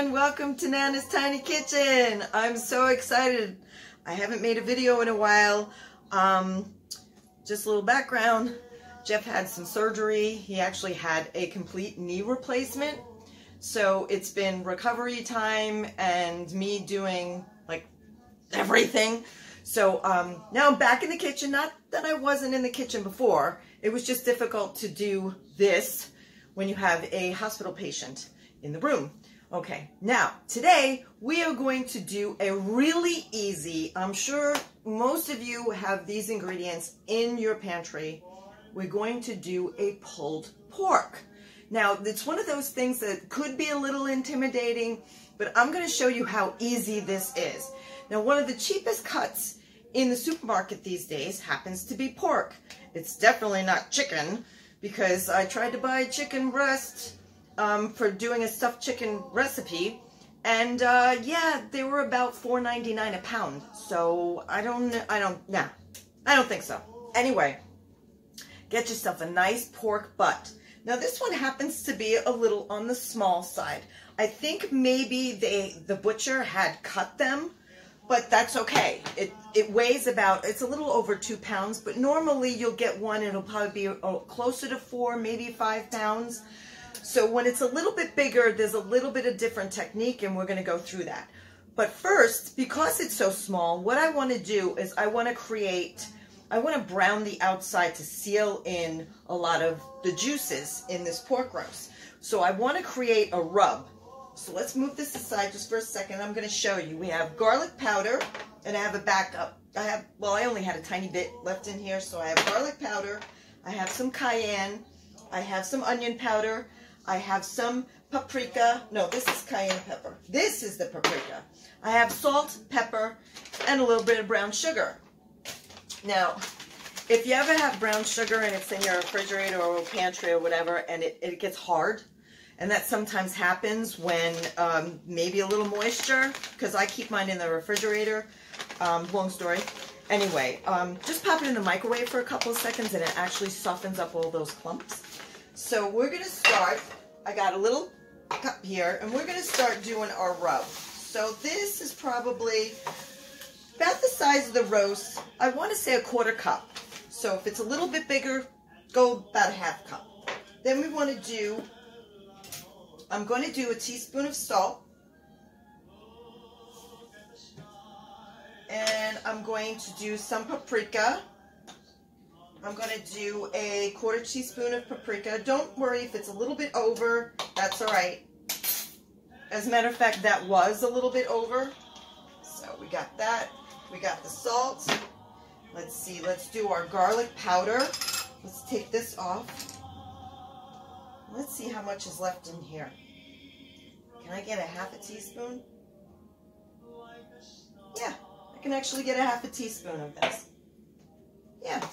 everyone, welcome to Nana's Tiny Kitchen. I'm so excited. I haven't made a video in a while. Just a little background. Jeff had some surgery. He actually had a complete knee replacement. So it's been recovery time and me doing like everything. So now I'm back in the kitchen. Not that I wasn't in the kitchen before. It was just difficult to do this when you have a hospital patient in the room. Okay, now today we are going to do a really easy, I'm sure most of you have these ingredients in your pantry. We're going to do a pulled pork. Now it's one of those things that could be a little intimidating, but I'm going to show you how easy this is. Now one of the cheapest cuts in the supermarket these days happens to be pork. It's definitely not chicken, because I tried to buy chicken breast for doing a stuffed chicken recipe, and yeah, they were about $4.99 a pound. So I don't think so. Anyway, get yourself a nice pork butt. Now this one happens to be a little on the small side. I think maybe the butcher had cut them, but that's okay. It weighs about, it's a little over 2 pounds, but normally you'll get one and it'll probably be closer to 4, maybe 5 pounds. So when it's a little bit bigger, there's a little bit of different technique, and we're going to go through that. But first, because it's so small, what I want to do is I want to brown the outside to seal in a lot of the juices in this pork roast. So I want to create a rub. So let's move this aside just for a second. I'm going to show you. We have garlic powder, and I have a backup. I only had a tiny bit left in here, so I have garlic powder. I have some cayenne. I have some onion powder. I have some paprika. No, this is cayenne pepper. This is the paprika. I have salt, pepper, and a little bit of brown sugar. Now, if you ever have brown sugar and it's in your refrigerator or pantry or whatever, and it gets hard, and that sometimes happens when maybe a little moisture, because I keep mine in the refrigerator. Long story. Anyway, just pop it in the microwave for a couple of seconds and it actually softens up all those clumps. So we're going to start, I got a little cup here, and we're going to start doing our rub. So this is probably about the size of the roast. I want to say a 1/4 cup. So if it's a little bit bigger, go about a 1/2 cup. Then we want to do, I'm going to do a teaspoon of salt. And I'm going to do some paprika. I'm going to do a 1/4 teaspoon of paprika. Don't worry if it's a little bit over, that's all right. As a matter of fact, that was a little bit over. So we got that. We got the salt. Let's see, let's do our garlic powder. Let's take this off. Let's see how much is left in here. Can I get a 1/2 teaspoon? Yeah, I can actually get a 1/2 teaspoon of this. Yeah.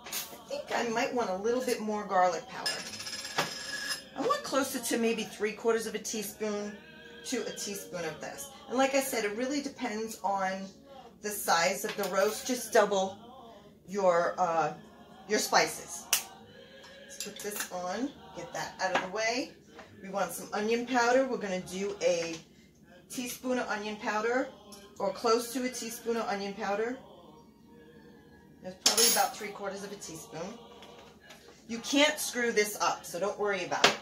I think I might want a little bit more garlic powder. I want closer to maybe 3/4 of a teaspoon to a teaspoon of this. And like I said, it really depends on the size of the roast. Just double your spices. Let's put this on, get that out of the way. We want some onion powder. We're going to do a teaspoon of onion powder, or close to a teaspoon of onion powder. There's probably about 3/4 of a teaspoon. You can't screw this up, so don't worry about it.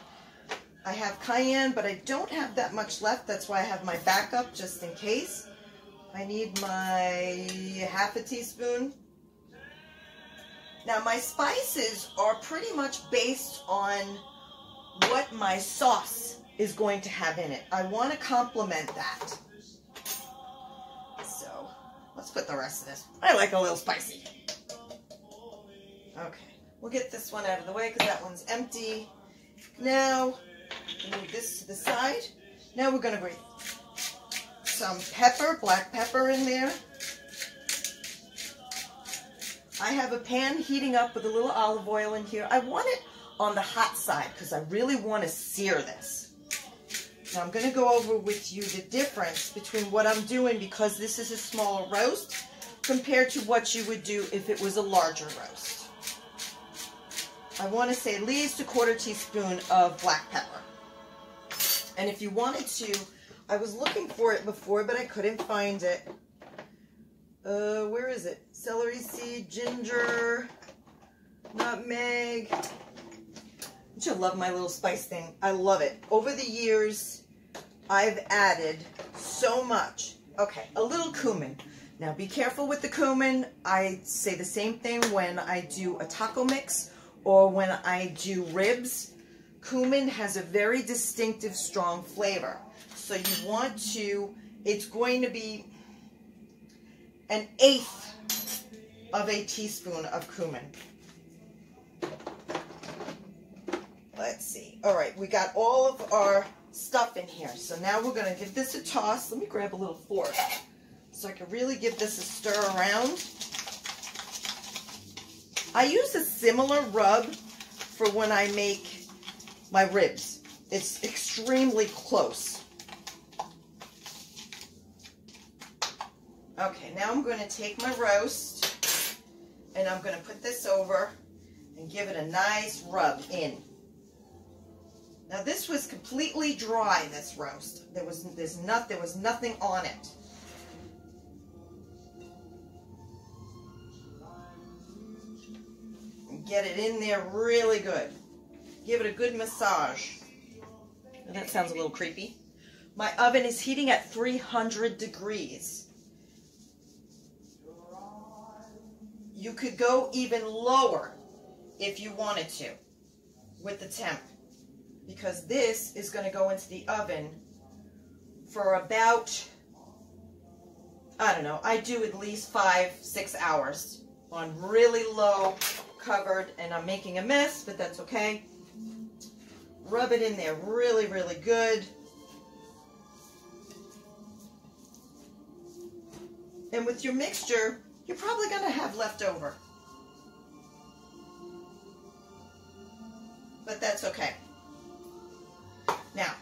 I have cayenne, but I don't have that much left. That's why I have my backup, just in case. I need my 1/2 teaspoon. Now, my spices are pretty much based on what my sauce is going to have in it. I want to complement that. So, let's put the rest of this. I like a little spicy. Okay, we'll get this one out of the way because that one's empty. Now, move this to the side. Now we're going to bring some pepper, black pepper in there. I have a pan heating up with a little olive oil in here. I want it on the hot side because I really want to sear this. Now I'm going to go over with you the difference between what I'm doing, because this is a smaller roast, compared to what you would do if it was a larger roast. I want to say at least a 1/4 teaspoon of black pepper. And if you wanted to, I was looking for it before, but I couldn't find it. Where is it? Celery seed, ginger, nutmeg. Don't you love my little spice thing? I love it. Over the years, I've added so much. Okay, a little cumin. Now be careful with the cumin. I say the same thing when I do a taco mix or when I do ribs. Cumin has a very distinctive, strong flavor. So you want to, it's going to be 1/8 of a teaspoon of cumin. Let's see. All right, we got all of our stuff in here. So now we're going to give this a toss. Let me grab a little fork so I can really give this a stir around. I use a similar rub for when I make my ribs. It's extremely close. Okay, now I'm going to take my roast and I'm going to put this over and give it a nice rub in. Now this was completely dry, this roast. There was nothing on it. And get it in there really good. Give it a good massage. Now that sounds a little creepy. My oven is heating at 300 degrees. You could go even lower if you wanted to with the temp, because this is going to go into the oven for about, I don't know, I do at least 5-6 hours on really low covered, and I'm making a mess, but that's okay. Rub it in there really, really good. And with your mixture, you're probably going to have leftover. But that's okay. Now,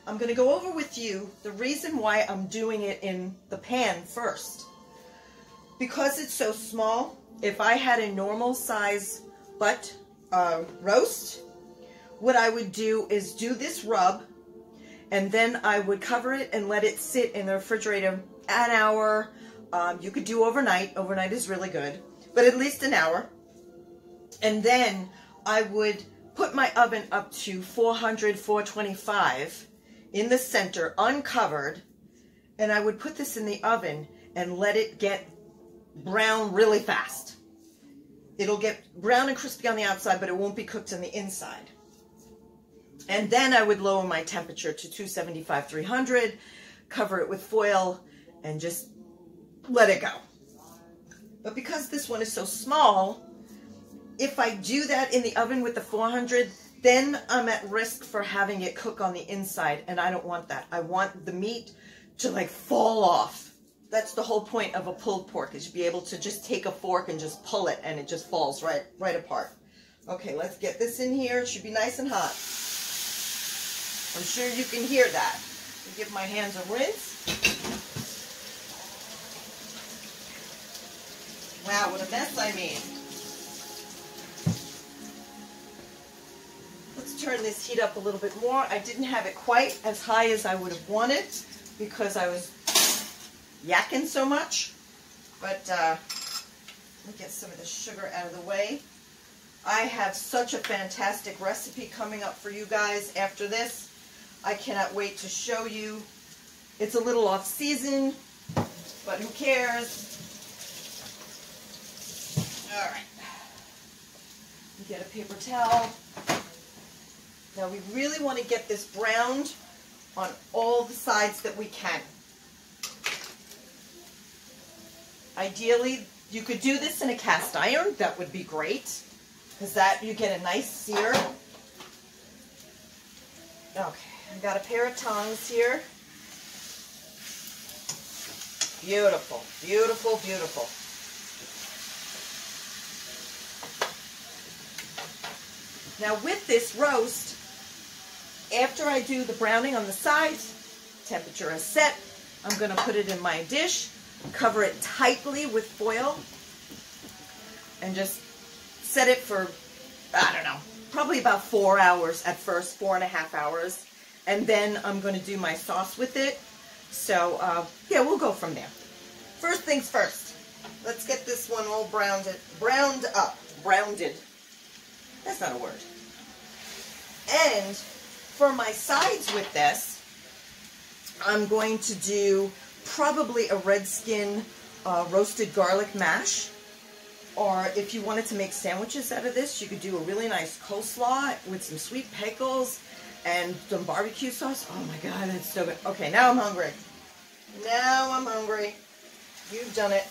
I'm going to go over with you the reason why I'm doing it in the pan first. Because it's so small, if I had a normal size butt roast, what I would do is do this rub, and then I would cover it and let it sit in the refrigerator an hour. You could do overnight. Overnight is really good, but at least an hour. And then I would put my oven up to 400, 425 in the center, uncovered, and I would put this in the oven and let it get brown really fast. It'll get brown and crispy on the outside, but it won't be cooked on the inside. And then I would lower my temperature to 275, 300, cover it with foil, and just let it go. But because this one is so small, if I do that in the oven with the 400, then I'm at risk for having it cook on the inside, and I don't want that. I want the meat to like fall off. That's the whole point of a pulled pork, is to be able to just take a fork and just pull it, and it just falls right apart. Okay, let's get this in here. It should be nice and hot. I'm sure you can hear that. I'll give my hands a rinse. Wow, what a mess I made. Let's turn this heat up a little bit more. I didn't have it quite as high as I would have wanted because I was yakking so much. But let me get some of the sugar out of the way. I have such a fantastic recipe coming up for you guys after this. I cannot wait to show you. It's a little off season, but who cares? All right. Get a paper towel. Now we really want to get this browned on all the sides that we can. Ideally, you could do this in a cast iron. That would be great, because that you get a nice sear. Okay, I've got a pair of tongs here. Beautiful, beautiful, beautiful. Now with this roast, after I do the browning on the sides, temperature is set, I'm going to put it in my dish, cover it tightly with foil, and just set it for, I don't know, probably about 4 hours at first, 4.5 hours. and then I'm going to do my sauce with it. So, yeah, we'll go from there. First things first, let's get this one all browned up. Browned. That's not a word. And for my sides with this, I'm going to do probably a red skin roasted garlic mash. Or if you wanted to make sandwiches out of this, you could do a really nice coleslaw with some sweet pickles and some barbecue sauce. Oh my God, that's so good. Okay, now I'm hungry. Now I'm hungry. You've done it.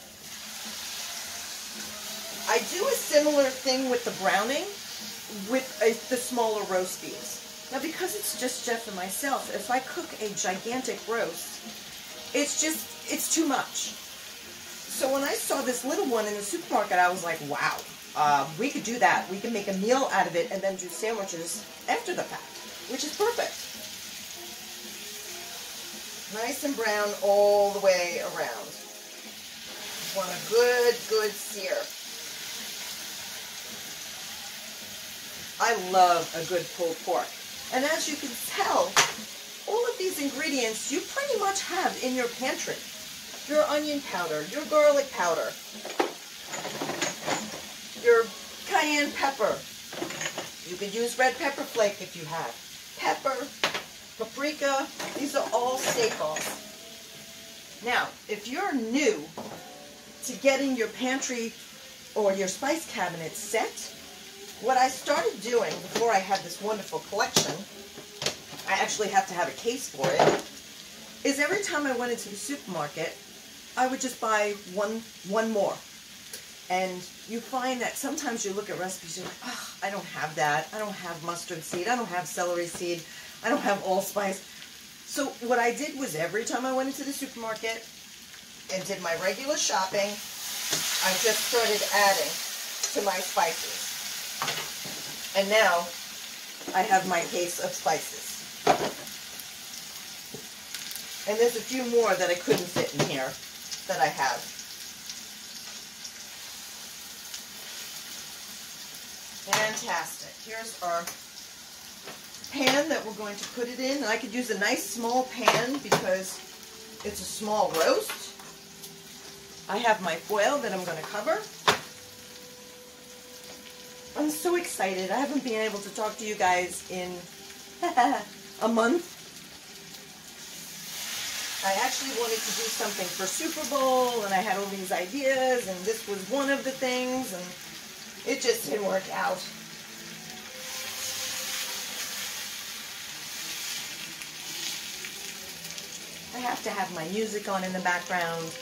I do a similar thing with the browning with the smaller roast beefs. Now, because it's just Jeff and myself, if I cook a gigantic roast, it's too much. So when I saw this little one in the supermarket, I was like, wow, we could do that. We can make a meal out of it and then do sandwiches after the fact, which is perfect. Nice and brown all the way around. Want a good sear. I love a good pulled pork. And as you can tell, all of these ingredients you pretty much have in your pantry. Your onion powder, your garlic powder, your cayenne pepper. You could use red pepper flake if you have. Pepper, paprika, these are all staples. Now, if you're new to getting your pantry or your spice cabinet set, what I started doing before I had this wonderful collection, I actually have to have a case for it, is every time I went into the supermarket, I would just buy one more. And you find that sometimes you look at recipes, you're like, oh, I don't have that. I don't have mustard seed. I don't have celery seed. I don't have allspice. So what I did was every time I went into the supermarket and did my regular shopping, I just started adding to my spices. And now I have my case of spices. And there's a few more that I couldn't fit in here that I have. Fantastic. Here's our pan that we're going to put it in. And I could use a nice small pan because it's a small roast. I have my foil that I'm going to cover. I'm so excited. I haven't been able to talk to you guys in a month. I actually wanted to do something for Super Bowl, and I had all these ideas, and this was one of the things, and it just didn't work out. I have to have my music on in the background.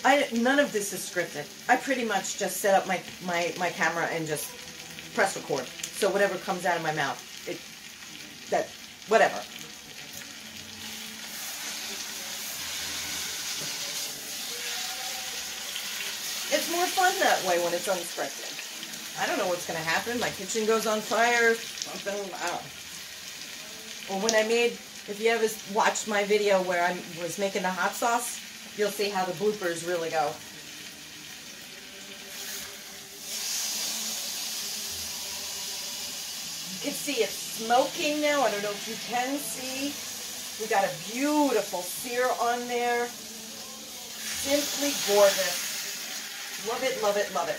None of this is scripted. I pretty much just set up my camera and just press record. So whatever comes out of my mouth, whatever. It's more fun that way when it's unscripted. I don't know what's going to happen. My kitchen goes on fire, something, I don't know. Or when I made, if you ever watched my video where I was making the hot sauce, you'll see how the bloopers really go. You can see it's smoking now. I don't know if you can see. We got a beautiful sear on there. Simply gorgeous. Love it, love it, love it.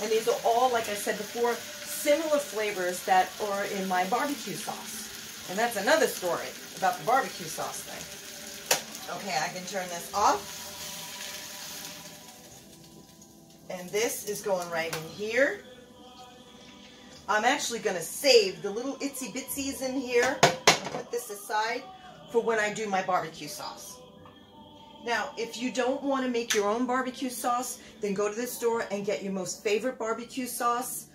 And these are all, like I said before, similar flavors that are in my barbecue sauce. And that's another story about the barbecue sauce thing. Okay, I can turn this off. And this is going right in here. I'm actually going to save the little itsy bitsies in here and put this aside for when I do my barbecue sauce. Now, if you don't want to make your own barbecue sauce, then go to the store and get your most favorite barbecue sauce.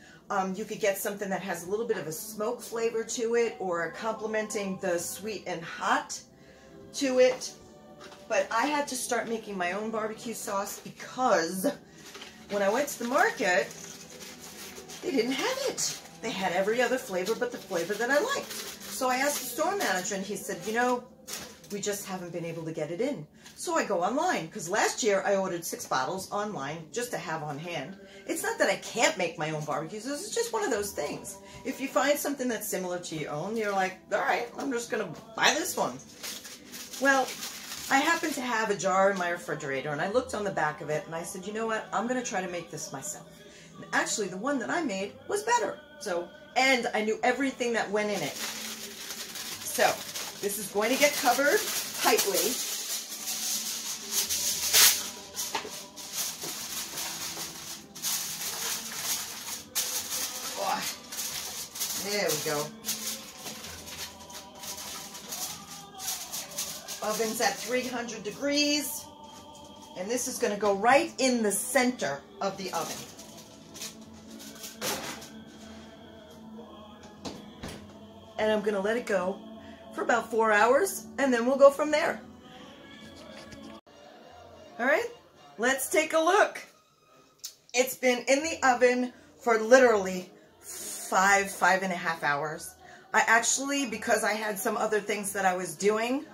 You could get something that has a little bit of a smoke flavor to it or complementing the sweet and hot to it. But I had to start making my own barbecue sauce because when I went to the market, they didn't have it. They had every other flavor but the flavor that I liked. So I asked the store manager and he said, you know, we just haven't been able to get it in. So I go online, because last year I ordered 6 bottles online just to have on hand. It's not that I can't make my own barbecue sauce, it's just one of those things. If you find something that's similar to your own, you're like, all right, I'm just going to buy this one. Well, I happen to have a jar in my refrigerator, and I looked on the back of it, and I said, you know what, I'm going to try to make this myself. And actually, the one that I made was better. So, and I knew everything that went in it. So, this is going to get covered tightly. Oh, there we go. Oven's at 300 degrees, and this is going to go right in the center of the oven. And I'm going to let it go for about 4 hours, and then we'll go from there. All right, let's take a look. It's been in the oven for literally 5.5 hours. I actually, because I had some other things that I was doing,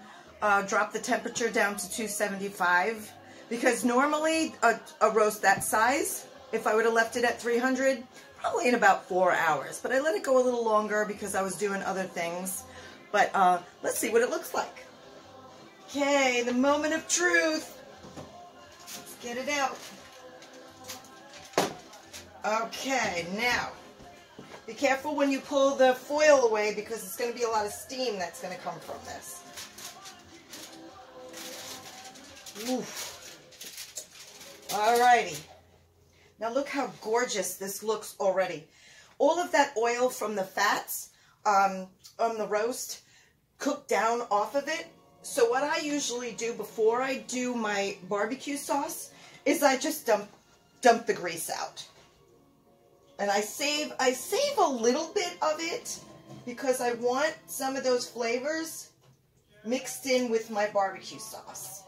dropped the temperature down to 275, because normally a roast that size, if I would have left it at 300, probably in about 4 hours. But I let it go a little longer because I was doing other things. But let's see what it looks like. Okay, the moment of truth. Let's get it out. Okay, now, be careful when you pull the foil away, because it's going to be a lot of steam that's going to come from this. Oof. Alrighty. Now look how gorgeous this looks already. All of that oil from the fats on the roast cooked down off of it. So what I usually do before I do my barbecue sauce is I just dump the grease out. And I save a little bit of it because I want some of those flavors mixed in with my barbecue sauce.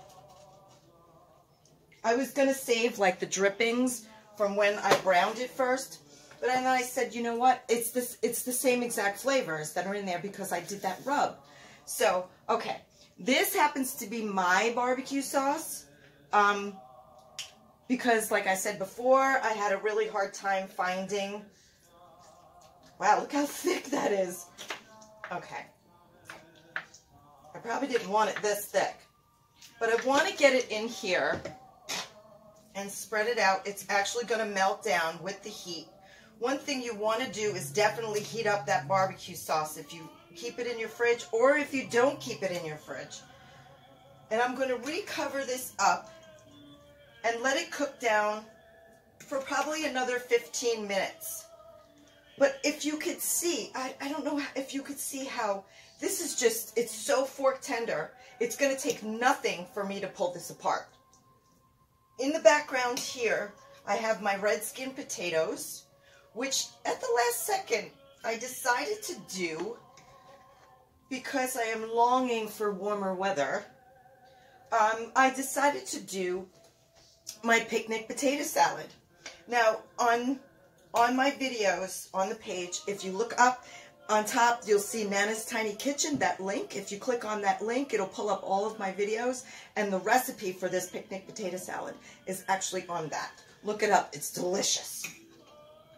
I was going to save like the drippings from when I browned it first, but then I said, you know what, it's the same exact flavors that are in there because I did that rub. So, okay, this happens to be my barbecue sauce, because like I said before, I had a really hard time finding, wow, look how thick that is. Okay, I probably didn't want it this thick, but I want to get it in here and spread it out. It's actually going to melt down with the heat. One thing you want to do is definitely heat up that barbecue sauce if you keep it in your fridge, or if you don't keep it in your fridge. And I'm going to recover this up and let it cook down for probably another 15 minutes. But if you could see, I don't know if you could see how this is just, it's so fork tender. It's going to take nothing for me to pull this apart. In the background here, I have my red skin potatoes, which at the last second I decided to do because I am longing for warmer weather. I decided to do my picnic potato salad. Now, on my videos on the page, if you look up on top, you'll see Nana's Tiny Kitchen, that link. If you click on that link, it'll pull up all of my videos, and the recipe for this picnic potato salad is actually on that. Look it up. It's delicious.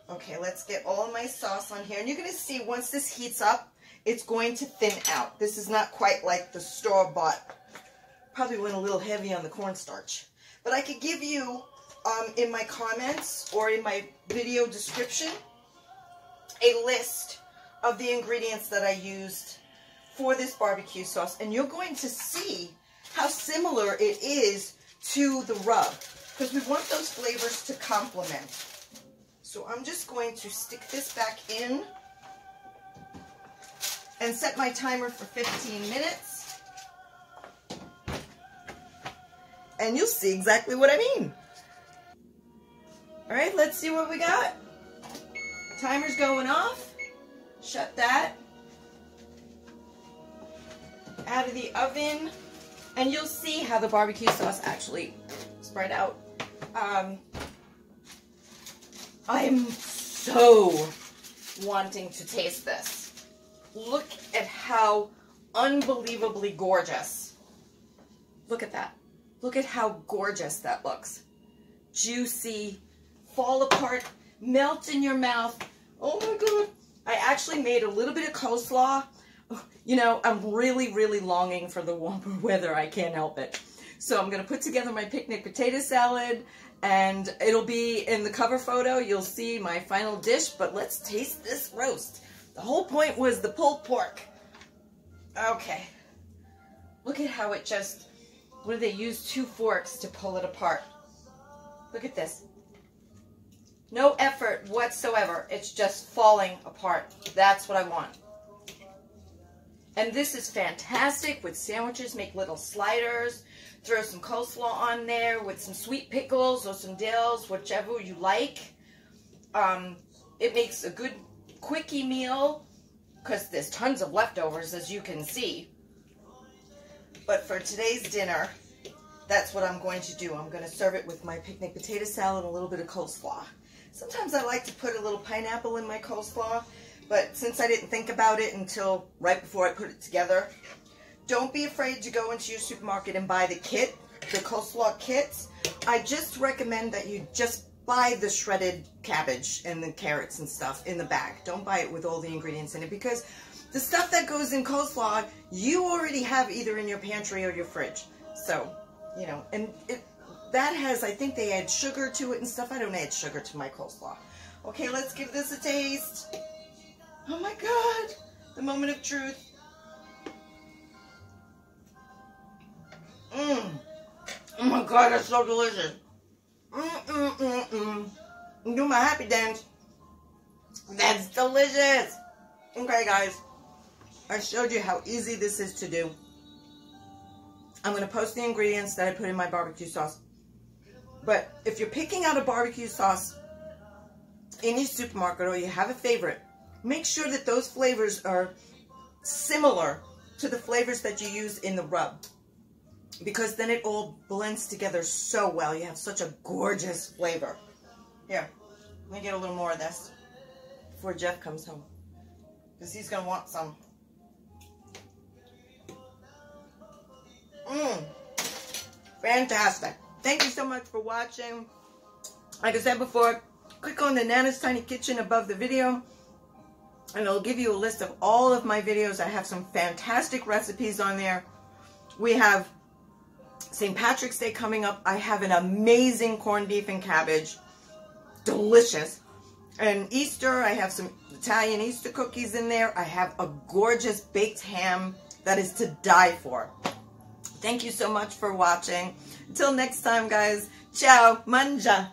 Okay, let's get all of my sauce on here. And you're going to see once this heats up, it's going to thin out. This is not quite like the store-bought. Probably went a little heavy on the cornstarch. But I could give you, in my comments or in my video description, a list of the ingredients that I used for this barbecue sauce. And you're going to see how similar it is to the rub, because we want those flavors to complement. So I'm just going to stick this back in and set my timer for 15 minutes. And you'll see exactly what I mean. All right, let's see what we got. Timer's going off. Shut that. Out of the oven. And you'll see how the barbecue sauce actually spread out. I'm so wanting to taste this. Look at how unbelievably gorgeous. Look at that. Look at how gorgeous that looks. Juicy, fall apart, melt in your mouth. Oh my God. I actually made a little bit of coleslaw. You know, I'm really, really longing for the warmer weather. I can't help it. So I'm going to put together my picnic potato salad, and it'll be in the cover photo. You'll see my final dish, but let's taste this roast. The whole point was the pulled pork. Okay. Look at how it just, what do they use? 2 forks to pull it apart. Look at this. No effort whatsoever. It's just falling apart. That's what I want. And this is fantastic with sandwiches. Make little sliders. Throw some coleslaw on there with some sweet pickles or some dills, whichever you like. It makes a good quickie meal because there's tons of leftovers, as you can see. But for today's dinner, that's what I'm going to do. I'm going to serve it with my picnic potato salad and a little bit of coleslaw. Sometimes I like to put a little pineapple in my coleslaw, but since I didn't think about it until right before I put it together, don't be afraid to go into your supermarket and buy the kit, the coleslaw kits. I just recommend that you just buy the shredded cabbage and the carrots and stuff in the bag. Don't buy it with all the ingredients in it, because the stuff that goes in coleslaw, you already have either in your pantry or your fridge. So, you know, and that has, I think they add sugar to it and stuff. I don't add sugar to my coleslaw. Okay, let's give this a taste. Oh my God, the moment of truth. Oh my God, that's so delicious. Do my happy dance. That's delicious. Okay, guys, I showed you how easy this is to do. I'm going to post the ingredients that I put in my barbecue sauce. But if you're picking out a barbecue sauce in your supermarket, or you have a favorite, make sure that those flavors are similar to the flavors that you use in the rub, because then it all blends together so well. You have such a gorgeous flavor. Here, let me get a little more of this before Jeff comes home, because he's going to want some. Fantastic. Thank you so much for watching. Like I said before, click on the Nana's Tiny Kitchen above the video, and it'll give you a list of all of my videos. I have some fantastic recipes on there. We have St. Patrick's Day coming up. I have an amazing corned beef and cabbage. Delicious. And Easter, I have some Italian Easter cookies in there. I have a gorgeous baked ham that is to die for. Thank you so much for watching. Until next time, guys. Ciao. Mangia.